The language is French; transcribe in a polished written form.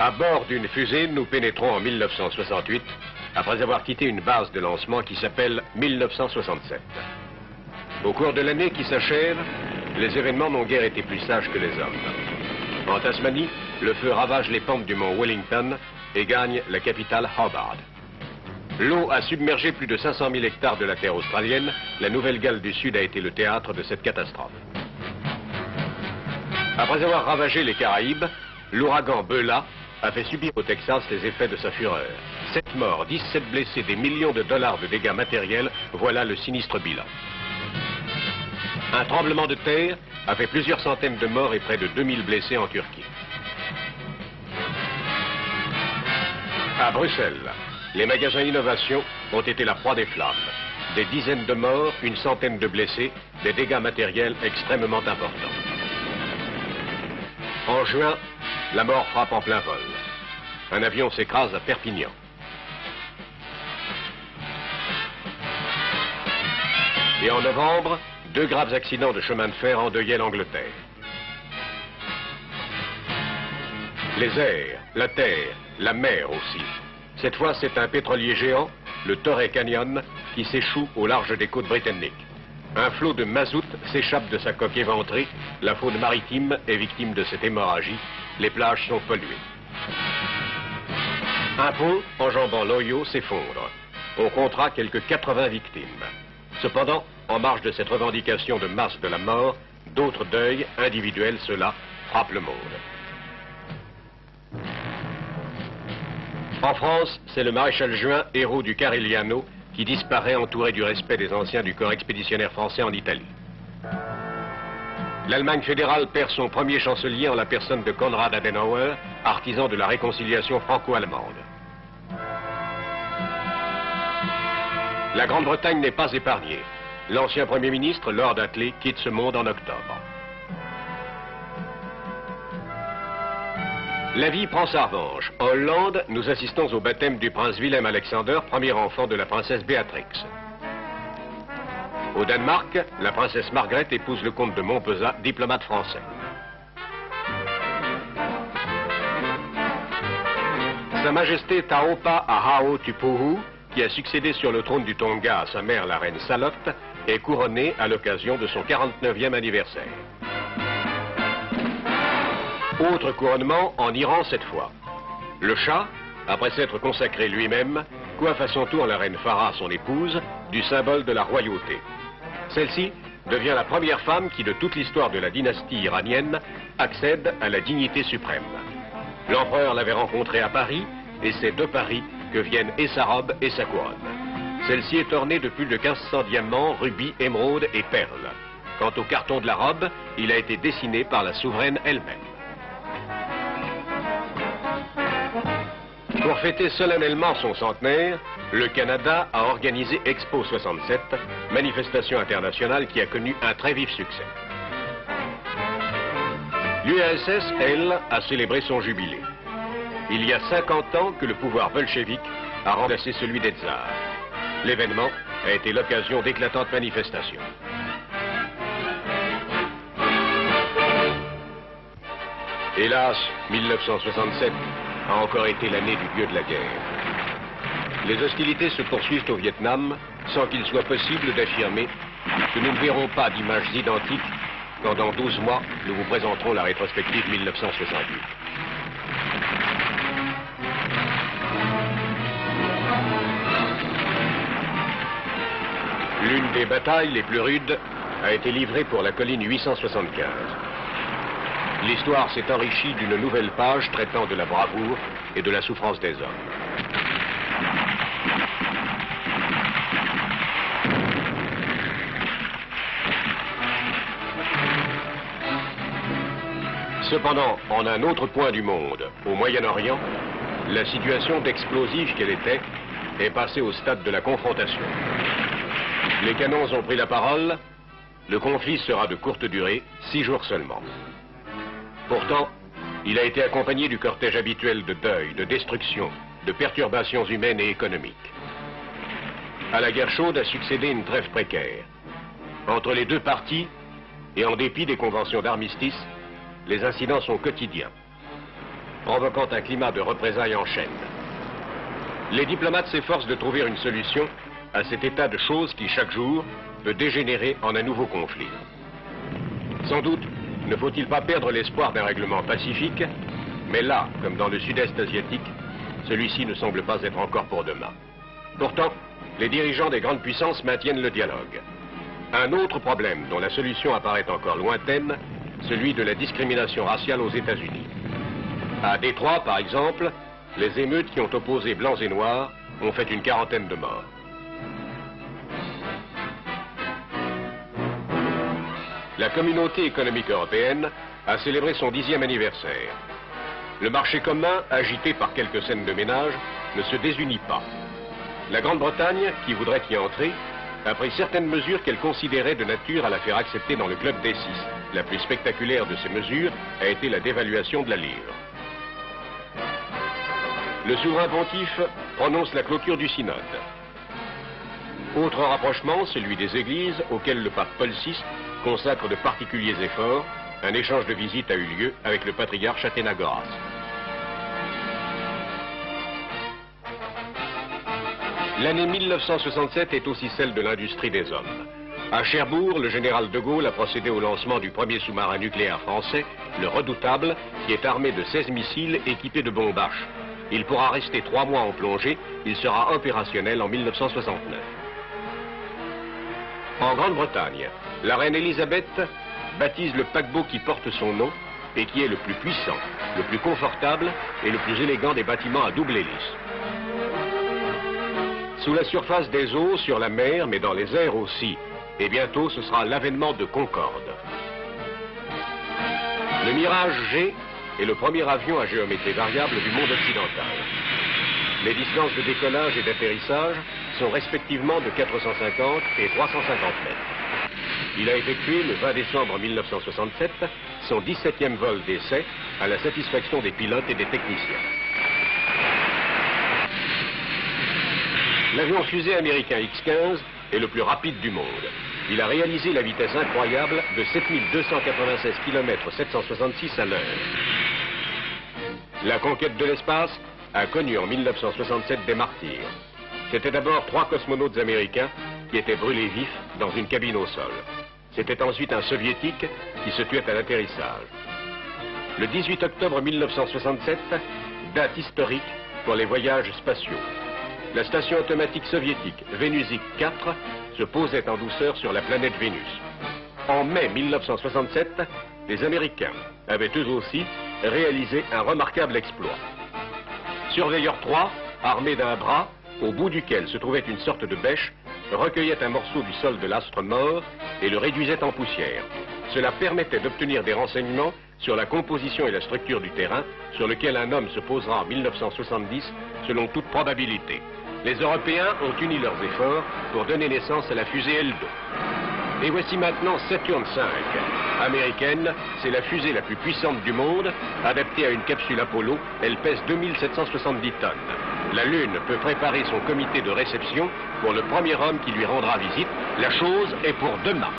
À bord d'une fusée, nous pénétrons en 1968, après avoir quitté une base de lancement qui s'appelle 1967. Au cours de l'année qui s'achève, les événements n'ont guère été plus sages que les hommes. En Tasmanie, le feu ravage les pentes du mont Wellington et gagne la capitale Hobart. L'eau a submergé plus de 500 000 hectares de la terre australienne. La Nouvelle-Galles du Sud a été le théâtre de cette catastrophe. Après avoir ravagé les Caraïbes, l'ouragan Beulah a fait subir au Texas les effets de sa fureur. 7 morts, 17 blessés, des millions de dollars de dégâts matériels, voilà le sinistre bilan. Un tremblement de terre a fait plusieurs centaines de morts et près de 2000 blessés en Turquie. À Bruxelles, les magasins innovation ont été la proie des flammes. Des dizaines de morts, une centaine de blessés, des dégâts matériels extrêmement importants. En juin, la mort frappe en plein vol. Un avion s'écrase à Perpignan. Et en novembre, 2 graves accidents de chemin de fer endeuillaient l'Angleterre. Les airs, la terre, la mer aussi. Cette fois, c'est un pétrolier géant, le Torrey Canyon, qui s'échoue au large des côtes britanniques. Un flot de mazout s'échappe de sa coque éventrée. La faune maritime est victime de cette hémorragie. Les plages sont polluées. Un pont enjambant l'Ohio s'effondre. On comptera quelques 80 victimes. Cependant, en marge de cette revendication de masse de la mort, d'autres deuils individuels, cela frappe le monde. En France, c'est le maréchal Juin, héros du Carigliano, qui disparaît entouré du respect des anciens du corps expéditionnaire français en Italie. L'Allemagne fédérale perd son premier chancelier en la personne de Konrad Adenauer, artisan de la réconciliation franco-allemande. La Grande-Bretagne n'est pas épargnée. L'ancien Premier ministre, Lord Attlee, quitte ce monde en octobre. La vie prend sa revanche. En Hollande, nous assistons au baptême du prince Willem-Alexander, premier enfant de la princesse Béatrix. Au Danemark, la princesse Margrethe épouse le comte de Montpezat, diplomate français. Sa Majesté Taopa Ahau Tupuhu, qui a succédé sur le trône du Tonga à sa mère, la reine Salotte, est couronnée à l'occasion de son 49e anniversaire. Autre couronnement en Iran cette fois. Le Shah, après s'être consacré lui-même, coiffe à son tour la reine Farah, son épouse, du symbole de la royauté. Celle-ci devient la première femme qui, de toute l'histoire de la dynastie iranienne, accède à la dignité suprême. L'empereur l'avait rencontrée à Paris, et c'est de Paris que viennent et sa robe et sa couronne. Celle-ci est ornée de plus de 1500 diamants, rubis, émeraudes et perles. Quant au carton de la robe, il a été dessiné par la souveraine elle-même. Pour fêter solennellement son centenaire, le Canada a organisé Expo 67, manifestation internationale qui a connu un très vif succès. L'URSS, elle, a célébré son jubilé. Il y a 50 ans que le pouvoir bolchevique a remplacé celui des tsars. L'événement a été l'occasion d'éclatantes manifestations. Hélas, 1967 a encore été l'année du dieu de la guerre. Les hostilités se poursuivent au Vietnam sans qu'il soit possible d'affirmer que nous ne verrons pas d'images identiques quand dans 12 mois nous vous présenterons la rétrospective 1968. L'une des batailles les plus rudes a été livrée pour la colline 875. L'histoire s'est enrichie d'une nouvelle page traitant de la bravoure et de la souffrance des hommes. Cependant, en un autre point du monde, au Moyen-Orient, la situation d'explosive qu'elle était est passée au stade de la confrontation. Les canons ont pris la parole. Le conflit sera de courte durée, 6 jours seulement. Pourtant, il a été accompagné du cortège habituel de deuil, de destruction, de perturbations humaines et économiques. À la guerre chaude a succédé une trêve précaire. Entre les deux parties, et en dépit des conventions d'armistice, les incidents sont quotidiens. provoquant un climat de représailles en chaîne. Les diplomates s'efforcent de trouver une solution à cet état de choses qui, chaque jour, peut dégénérer en un nouveau conflit. Sans doute, ne faut-il pas perdre l'espoir d'un règlement pacifique, mais là, comme dans le sud-est asiatique, celui-ci ne semble pas être encore pour demain. Pourtant, les dirigeants des grandes puissances maintiennent le dialogue. Un autre problème dont la solution apparaît encore lointaine, celui de la discrimination raciale aux États-Unis. À Détroit, par exemple, les émeutes qui ont opposé blancs et noirs ont fait une quarantaine de morts. La communauté économique européenne a célébré son 10e anniversaire. Le marché commun, agité par quelques scènes de ménage, ne se désunit pas. La Grande-Bretagne, qui voudrait y entrer, a pris certaines mesures qu'elle considérait de nature à la faire accepter dans le club des 6. La plus spectaculaire de ces mesures a été la dévaluation de la livre. Le souverain pontife prononce la clôture du synode. Autre rapprochement, celui des églises, auquel le pape Paul VI consacre de particuliers efforts. Un échange de visites a eu lieu avec le patriarche Athénagoras. L'année 1967 est aussi celle de l'industrie des hommes. À Cherbourg, le général de Gaulle a procédé au lancement du premier sous-marin nucléaire français, le Redoutable, qui est armé de 16 missiles équipés de bombes H. Il pourra rester 3 mois en plongée, il sera opérationnel en 1969. En Grande-Bretagne, la reine Elisabeth baptise le paquebot qui porte son nom et qui est le plus puissant, le plus confortable et le plus élégant des bâtiments à double hélice. Sous la surface des eaux, sur la mer, mais dans les airs aussi, et bientôt ce sera l'avènement de Concorde. Le Mirage G est le premier avion à géométrie variable du monde occidental. Les distances de décollage et d'atterrissage sont respectivement de 450 et 350 mètres. Il a effectué le 20 décembre 1967 son 17e vol d'essai à la satisfaction des pilotes et des techniciens. L'avion fusée américain X-15 est le plus rapide du monde. Il a réalisé la vitesse incroyable de 7296 km 766 à l'heure. La conquête de l'espace a connu en 1967 des martyrs. C'était d'abord 3 cosmonautes américains qui étaient brûlés vifs dans une cabine au sol. C'était ensuite un soviétique qui se tuait à l'atterrissage. Le 18 octobre 1967, date historique pour les voyages spatiaux. La station automatique soviétique Vénusic 4 se posait en douceur sur la planète Vénus. En mai 1967, les Américains avaient eux aussi réalisé un remarquable exploit. Surveilleur 3, armé d'un bras, au bout duquel se trouvait une sorte de bêche, recueillait un morceau du sol de l'astre mort et le réduisait en poussière. Cela permettait d'obtenir des renseignements sur la composition et la structure du terrain sur lequel un homme se posera en 1970 selon toute probabilité. Les Européens ont uni leurs efforts pour donner naissance à la fusée L2. Et voici maintenant Saturn V. Américaine, c'est la fusée la plus puissante du monde, adaptée à une capsule Apollo, elle pèse 2770 tonnes. La Lune peut préparer son comité de réception pour le premier homme qui lui rendra visite. La chose est pour demain.